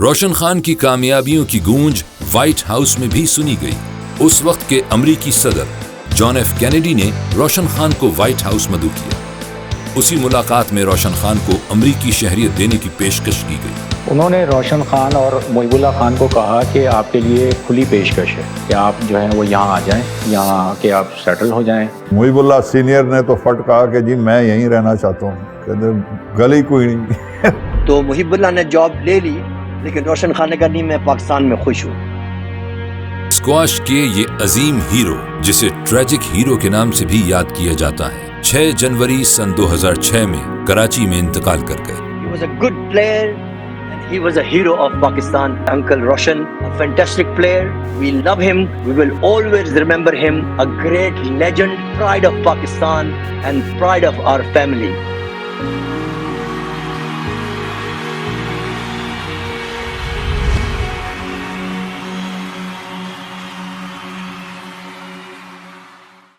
روشن خان کی کامیابیوں کی گونج وائٹ ہاؤس میں بھی سنی گئی۔ اس وقت کے امریکی صدر جان ایف کینیڈی نے روشن خان کو وائٹ ہاؤس مدعو کیا۔ اسی ملاقات میں روشن خان کو امریکی شہریت دینے کی پیشکش کی گئی۔ انہوں نے روشن خان اور محب اللہ خان کو کہا کہ آپ کے لیے کھلی پیشکش ہے کہ آپ جو ہے وہ یہاں آ جائیں، یہاں آ کے آپ سیٹل ہو جائیں۔ محب اللہ سینئر نے تو فٹ کہا کہ جی میں یہیں رہنا چاہتا ہوں، کہتے گلی کوئی نہیں۔ تو محب اللہ نے جاب لے لی، لیکن روشن خان نے کہا نہیں میں پاکستان میں خوش ہوں۔ اسکواش کے یہ عظیم ہیرو، جسے ٹریجک ہیرو کے نام سے بھی یاد کیا جاتا ہے، 6 جنوری سن 2006 میں کراچی میں انتقال کر گئے۔ He was a good player and he was a hero of Pakistan. Uncle Roshan, a fantastic player. We love him. We will always remember him. A great legend, pride of Pakistan and pride of our family.